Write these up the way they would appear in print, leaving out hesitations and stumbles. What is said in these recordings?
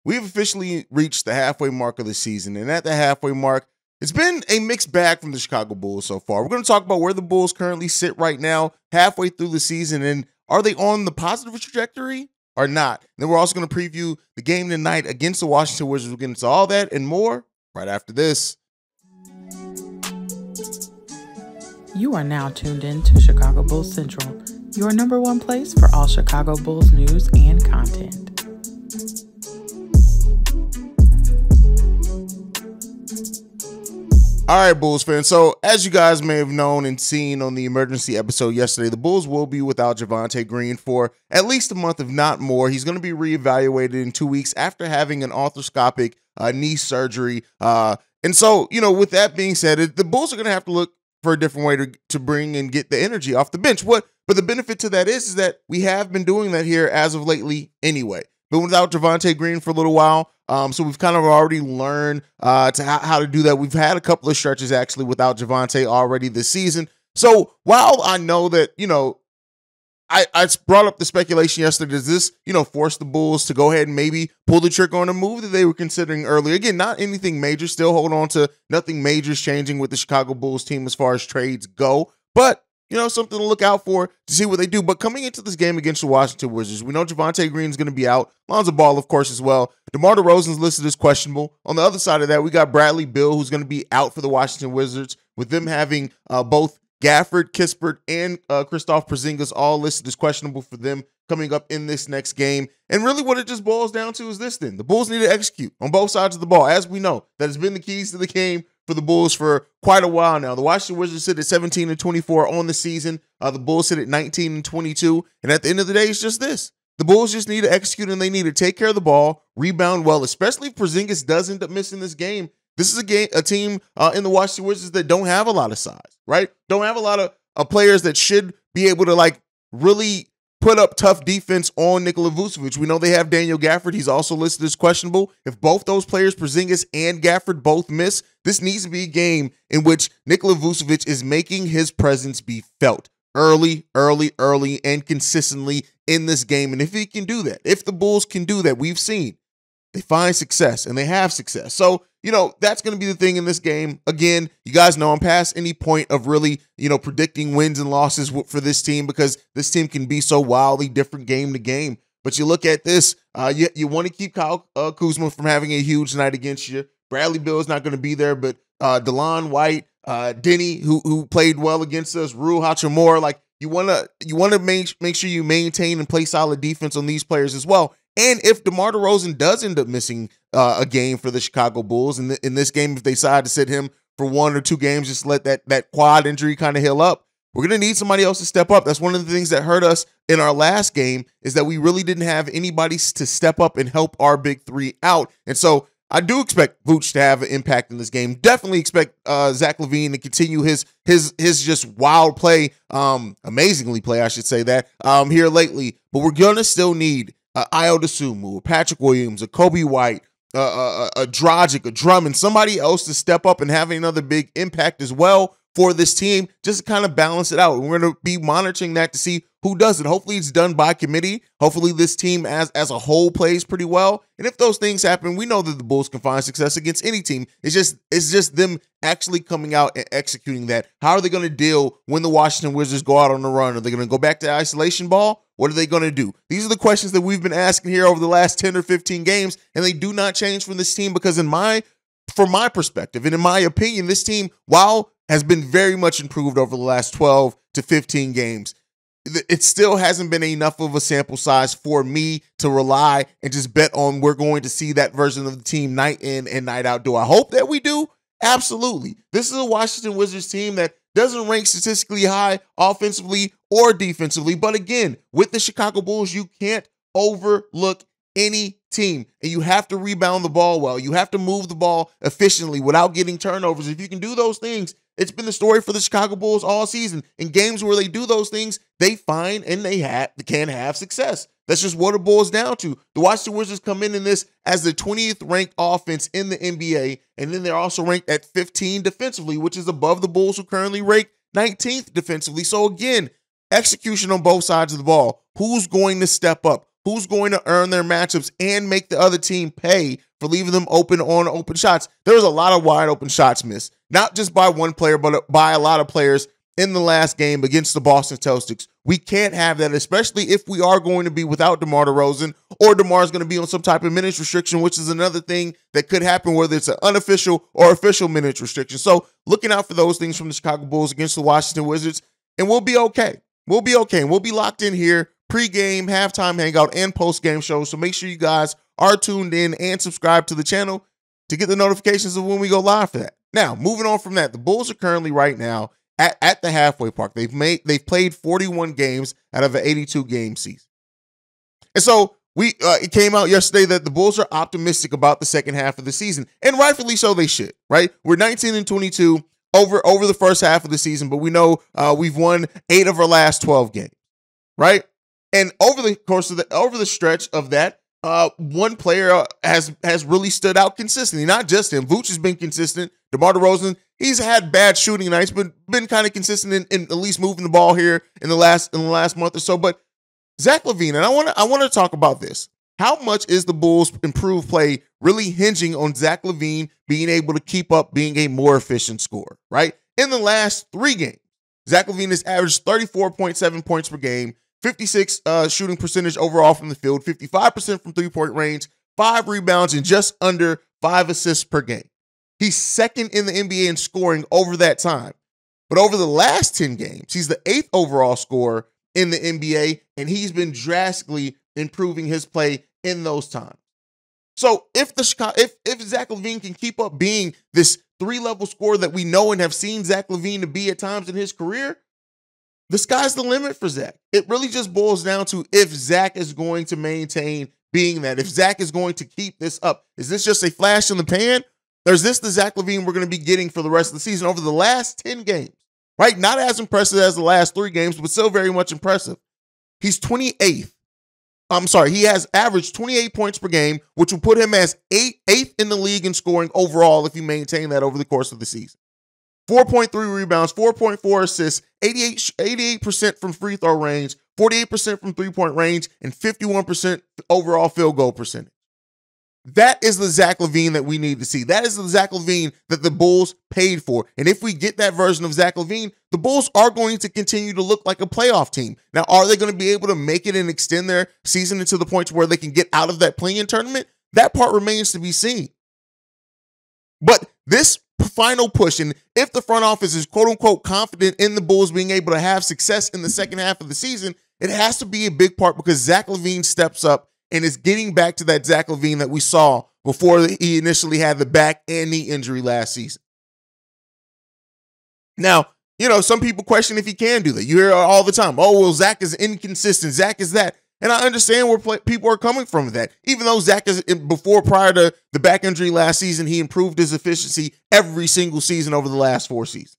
we've officially reached the halfway mark of the season. And at the halfway mark, it's been a mixed bag from the Chicago Bulls so far. We're going to talk about where the Bulls currently sit right now, halfway through the season, and are they on the positive trajectory or not? And then we're also going to preview the game tonight against the Washington Wizards. We'll get into all that and more right after this. You are now tuned in to Chicago Bulls Central, your number one place for all Chicago Bulls news and content. All right, Bulls fans. So as you guys may have known and seen on the emergency episode yesterday, the Bulls will be without Javonte Green for at least a month, if not more. He's going to be reevaluated in 2 weeks after having an arthroscopic knee surgery. And so, with that being said, the Bulls are going to have to look for a different way to bring and get the energy off the bench. But the benefit to that is that we have been doing that here as of lately anyway. But without Javonte Green for a little while, so we've kind of already learned how to do that. We've had a couple of stretches actually without Javonte already this season. So while I know that, I brought up the speculation yesterday, does this, force the Bulls to go ahead and maybe pull the trigger on a move that they were considering earlier? Again, not anything major, still hold on to nothing major is changing with the Chicago Bulls team as far as trades go, but something to look out for to see what they do. But coming into this game against the Washington Wizards, we know Javonte Green's going to be out. Lonzo Ball, of course, as well. DeMar DeRozan's listed as questionable. On the other side of that, we got Bradley Beal, who's going to be out for the Washington Wizards, with them having both Gafford, Kispert, and Kristaps Porzingis all listed as questionable for them coming up in this next game. And really what it just boils down to is this then. The Bulls need to execute on both sides of the ball. As we know, that has been the keys to the game for the Bulls for quite a while now. The Washington Wizards sit at 17-24 on the season. The Bulls sit at 19-22. And at the end of the day, it's just this. The Bulls just need to execute, and they need to take care of the ball, rebound well, especially if Porzingis does end up missing this game. This is a team in the Washington Wizards that don't have a lot of size, right? Don't have a lot of players that should be able to really put up tough defense on Nikola Vucevic. We know they have Daniel Gafford. He's also listed as questionable. If both those players, Porzingis and Gafford, both miss, this needs to be a game in which Nikola Vucevic is making his presence be felt early, and consistently in this game. And if he can do that, if the Bulls can do that, we've seen they find success and they have success. So, that's going to be the thing in this game. Again, you guys know I'm past any point of really, predicting wins and losses for this team because this team can be so wildly different game to game. But you look at this, you want to keep Kyle Kuzma from having a huge night against you. Bradley Beal is not going to be there, but DeLon White, Denny, who played well against us, Rui Hachimura, you want to make sure you maintain and play solid defense on these players as well. And if DeMar DeRozan does end up missing a game for the Chicago Bulls in this game, if they decide to sit him for 1 or 2 games, just let that quad injury kind of heal up, we're going to need somebody else to step up. That's one of the things that hurt us in our last game is that we really didn't have anybody to step up and help our big three out. And so I do expect Vooch to have an impact in this game. Definitely expect Zach LaVine to continue his just wild play, amazingly play, I should say that, here lately. But we're going to still need Ayo Dosunmu, Patrick Williams, a Kobe White, a Dragic, a Drummond, somebody else to step up and have another big impact as well for this team, just to kind of balance it out. We're going to be monitoring that to see who does it. Hopefully it's done by committee. Hopefully this team as a whole plays pretty well. And if those things happen, we know that the Bulls can find success against any team. It's just them actually coming out and executing that. How are they going to deal when the Washington Wizards go out on the run? Are they going to go back to isolation ball? What are they going to do? These are the questions that we've been asking here over the last 10 or 15 games, and they do not change from this team because from my perspective and in my opinion, this team, while has been very much improved over the last 12 to 15 games, it still hasn't been enough of a sample size for me to rely and just bet on we're going to see that version of the team night in and night out. Do I hope that we do? Absolutely. This is a Washington Wizards team that doesn't rank statistically high offensively or defensively. But again, with the Chicago Bulls, you can't overlook any team. And you have to rebound the ball well. You have to move the ball efficiently without getting turnovers. If you can do those things, it's been the story for the Chicago Bulls all season. In games where they do those things, they find and they can have success. That's just what it boils down to. The Washington Wizards come in this as the 20th ranked offense in the NBA, and then they're also ranked at 15 defensively, which is above the Bulls, who currently rank 19th defensively. So again, execution on both sides of the ball. Who's going to step up? who's going to earn their matchups and make the other team pay for leaving them open on open shots. There was a lot of wide open shots missed, not just by one player, but by a lot of players in the last game against the Boston Celtics. We can't have that, especially if we are going to be without DeMar DeRozan, or DeMar's going to be on some type of minutes restriction, which is another thing that could happen, whether it's an unofficial or official minutes restriction. So looking out for those things from the Chicago Bulls against the Washington Wizards, and we'll be okay. We'll be okay. And we'll be locked in here, pre-game, halftime hangout, and post-game show. So make sure you guys are tuned in and subscribe to the channel to get the notifications of when we go live for that. Now, moving on from that, the Bulls are currently right now at the halfway mark. They've played 41 games out of an 82-game season. And so it came out yesterday that the Bulls are optimistic about the second half of the season, and rightfully so they should, right? We're 19-22 over the first half of the season, but we know we've won 8 of our last 12 games, right? And over the course of the stretch of that, one player has really stood out consistently. Not just him. Vooch has been consistent. DeMar DeRozan, he's had bad shooting nights, but been kind of consistent in at least moving the ball here in the last month or so. But Zach LaVine, and I want to talk about this. How much is the Bulls' improved play really hinging on Zach LaVine being able to keep up being a more efficient scorer, right? In the last 3 games, Zach LaVine has averaged 34.7 points per game, 56 shooting percentage overall from the field, 55% from three-point range, 5 rebounds, and just under 5 assists per game. He's second in the NBA in scoring over that time. But over the last 10 games, he's the 8th overall scorer in the NBA, and he's been drastically improving his play in those times. So if Zach LaVine can keep up being this 3-level scorer that we know and have seen Zach LaVine to be at times in his career, the sky's the limit for Zach. It really just boils down to if Zach is going to maintain being that, if Zach is going to keep this up. Is this just a flash in the pan? Or is this the Zach LaVine we're going to be getting for the rest of the season over the last 10 games? Right? Not as impressive as the last 3 games, but still very much impressive. He's 28th. He has averaged 28 points per game, which will put him as 8th in the league in scoring overall if you maintain that over the course of the season. 4.3 rebounds, 4.4 assists, 88% from free throw range, 48% from three-point range, and 51% overall field goal percentage. That is the Zach LaVine that we need to see. That is the Zach LaVine that the Bulls paid for. And if we get that version of Zach LaVine, the Bulls are going to continue to look like a playoff team. Now, are they going to be able to make it and extend their season into the point where they can get out of that play-in tournament? That part remains to be seen. But this final push, and if the front office is quote-unquote confident in the Bulls being able to have success in the second half of the season, it has to be a big part because Zach LaVine steps up and is getting back to that Zach LaVine that we saw before he initially had the back and knee injury last season. Now, some people question if he can do that. You hear all the time, oh, well, Zach is inconsistent. Zach is that. And I understand where people are coming from with that. Even though Zach is prior to the back injury last season, he improved his efficiency every single season over the last 4 seasons,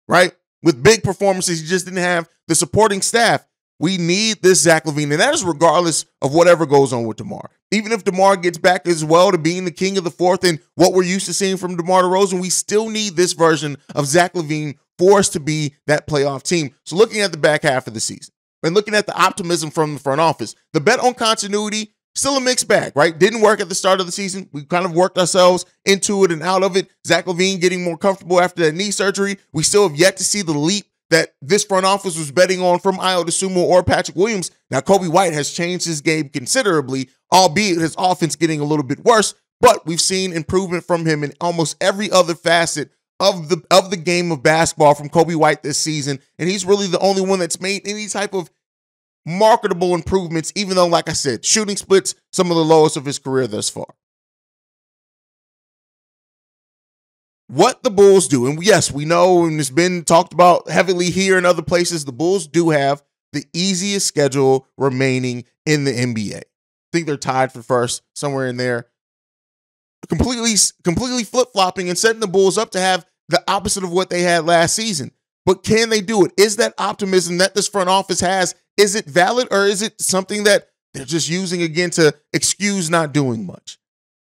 right? With big performances, he just didn't have the supporting staff. We need this Zach LaVine, and that is regardless of whatever goes on with DeMar. Even if DeMar gets back as well to being the king of the fourth and what we're used to seeing from DeMar DeRozan, we still need this version of Zach LaVine for us to be that playoff team. So looking at the back half of the season and looking at the optimism from the front office, the bet on continuity, still a mixed bag, right? Didn't work at the start of the season. We kind of worked ourselves into it and out of it. Zach LaVine getting more comfortable after that knee surgery. We still have yet to see the leap that this front office was betting on from Ayo Dosunmu or Patrick Williams. Now, Coby White has changed his game considerably, albeit his offense getting a little bit worse, but we've seen improvement from him in almost every other facet of the game of basketball from Coby White this season, and he's really the only one that's made any type of marketable improvements, even though, like I said, shooting splits some of the lowest of his career thus far. What the Bulls do, and yes, we know, and it's been talked about heavily here and other places, the Bulls do have the easiest schedule remaining in the NBA. I think they're tied for first, somewhere in there. Completely flip-flopping and setting the Bulls up to have the opposite of what they had last season. But can they do it? Is that optimism that this front office has, is it valid, or is it something that they're just using again to excuse not doing much?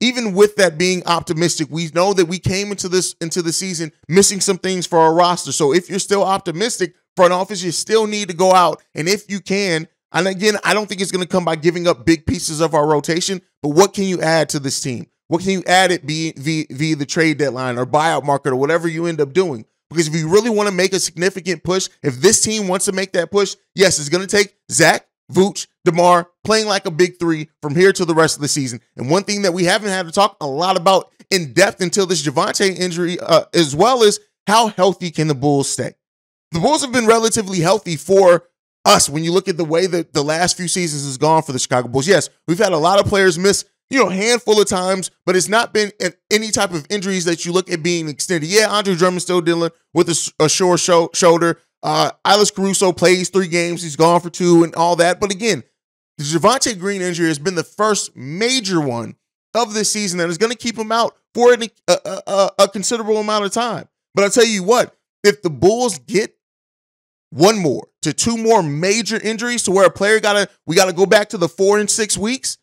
Even with that being optimistic, we know that we came into the season missing some things for our roster. So if you're still optimistic, front office, you still need to go out and if you can, And again, I don't think it's going to come by giving up big pieces of our rotation, but what can you add to this team? What can you add it via the trade deadline or buyout market or whatever you end up doing? Because if you really want to make a significant push, if this team wants to make that push, yes, it's going to take Zach, Vooch, DeMar playing like a big three from here to the rest of the season. And one thing that we haven't had to talk a lot about in depth until this Javonte injury, as well as how healthy can the Bulls stay? The Bulls have been relatively healthy for us when you look at the way that the last few seasons has gone for the Chicago Bulls. Yes, we've had a lot of players miss, a handful of times, but it's not been any type of injuries that you look at being extended. Yeah, Andre Drummond's still dealing with a sore shoulder. Haize Caruso plays 3 games. He's gone for 2 and all that. But again, the Javonte Green injury has been the first major one of this season that is going to keep him out for a considerable amount of time. But I'll tell you what, if the Bulls get 1 more to 2 more major injuries to where a player we got to go back to the 4 and 6 weeks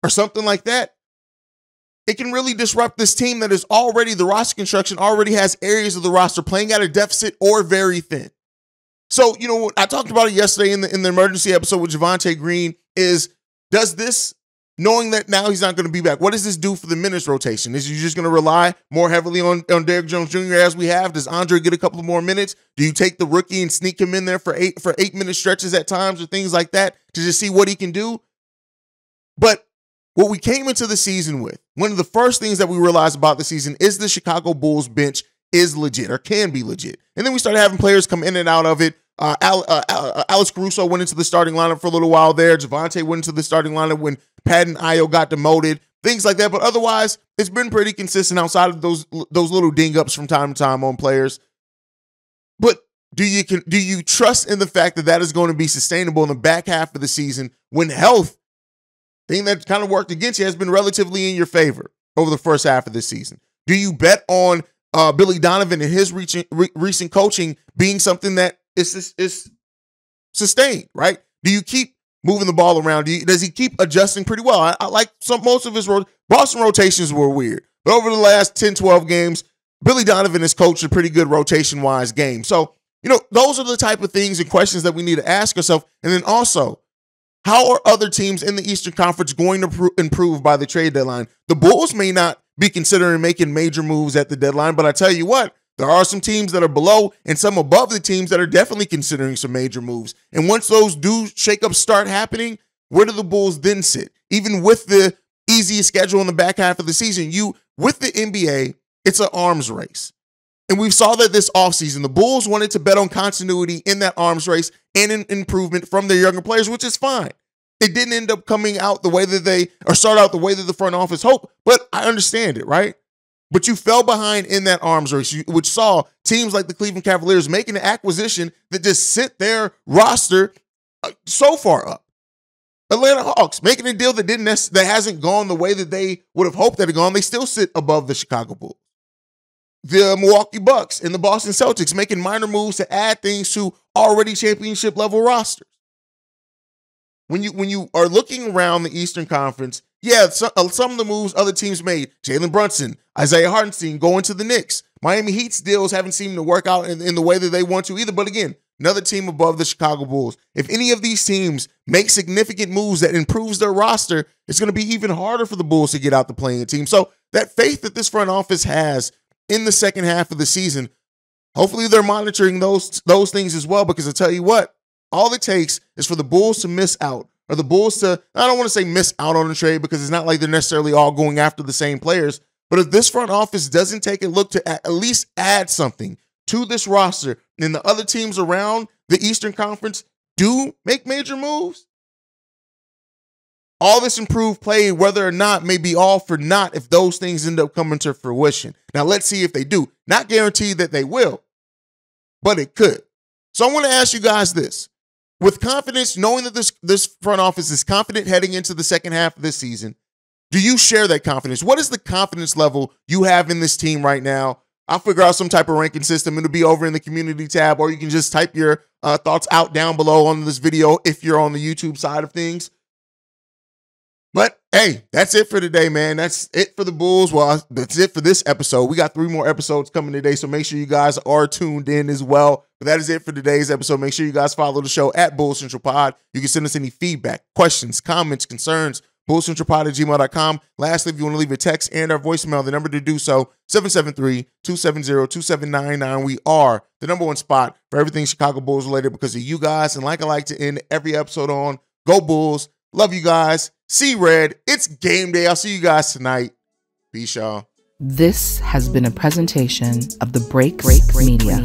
or something like that, it can really disrupt this team that is already, the roster construction already has areas of the roster playing at a deficit or very thin. So, I talked about it yesterday in the emergency episode with Javonte Green is, does this, knowing that now he's not going to be back, what does this do for the minutes rotation? Is you just going to rely more heavily on Derrick Jones Jr. as we have? Does Andre get a couple more minutes? Do you take the rookie and sneak him in there for 8-minute stretches at times or things like that to just see what he can do? But what we came into the season with, one of the first things that we realized about the season is the Chicago Bulls bench is legit or can be legit. And then we started having players come in and out of it. Haize Caruso went into the starting lineup for a little while there. Javonte went into the starting lineup when Pat and Ayo got demoted, things like that. But otherwise, it's been pretty consistent outside of those little ding-ups from time to time on players. But do you trust in the fact that is going to be sustainable in the back half of the season when health, thing that kind of worked against you, has been relatively in your favor over the first half of this season? Do you bet on Billy Donovan and his recent coaching being something that is sustained, right? Do you keep moving the ball around? Does he keep adjusting pretty well? I like most of his Boston rotations were weird, but over the last 10, 12 games, Billy Donovan has coached a pretty good rotation-wise game. So, those are the type of things and questions that we need to ask ourselves. And then also, how are other teams in the Eastern Conference going to improve by the trade deadline? The Bulls may not be considering making major moves at the deadline, but I tell you what, there are some teams that are below and some above the teams that are definitely considering some major moves. And once those shakeups start happening, where do the Bulls then sit? Even with the easiest schedule in the back half of the season, with the NBA, it's an arms race. And we saw that this offseason. The Bulls wanted to bet on continuity in that arms race and an improvement from their younger players, which is fine. It didn't end up coming out the way that start out the way that the front office hoped, but I understand it, right? But you fell behind in that arms race, which saw teams like the Cleveland Cavaliers making an acquisition that just sent their roster so far up. Atlanta Hawks making a deal that hasn't gone the way that they would have hoped that it had gone. They still sit above the Chicago Bulls. The Milwaukee Bucks and the Boston Celtics making minor moves to add things to already championship level rosters. When you are looking around the Eastern Conference, yeah, some of the moves other teams made, Jalen Brunson, Isaiah Hartenstein going to the Knicks. Miami Heat's deals haven't seemed to work out in the way that they want to either. But again, another team above the Chicago Bulls. If any of these teams make significant moves that improves their roster, it's going to be even harder for the Bulls to get out the playing team. So that faith that this front office has in the second half of the season, hopefully they're monitoring those things as well, because I tell you what, all it takes is for the Bulls to miss out, or the Bulls to, I don't want to say miss out on a trade because it's not like they're necessarily all going after the same players, but if this front office doesn't take a look to at least add something to this roster, and the other teams around the Eastern Conference do make major moves, all this improved play, whether or not, may be all for naught if those things end up coming to fruition. Now, let's see if they do. Not guaranteed that they will, but it could. So I want to ask you guys this. With confidence, knowing that this front office is confident heading into the second half of this season, do you share that confidence? What is the confidence level you have in this team right now? I'll figure out some type of ranking system. It'll be over in the community tab, or you can just type your thoughts out down below on this video if you're on the YouTube side of things. But hey, that's it for today, man. That's it for the Bulls. Well, that's it for this episode. We got 3 more episodes coming today, so make sure you guys are tuned in as well. But that is it for today's episode. Make sure you guys follow the show at Bulls Central Pod. You can send us any feedback, questions, comments, concerns, bullscentralpod@gmail.com. Lastly, if you want to leave a text and our voicemail, the number to do so, 773-270-2799. We are the #1 spot for everything Chicago Bulls related because of you guys. And like I like to end every episode on, go Bulls. Love you guys. See red. It's game day. I'll see you guys tonight. Peace, y'all. This has been a presentation of the Break Media.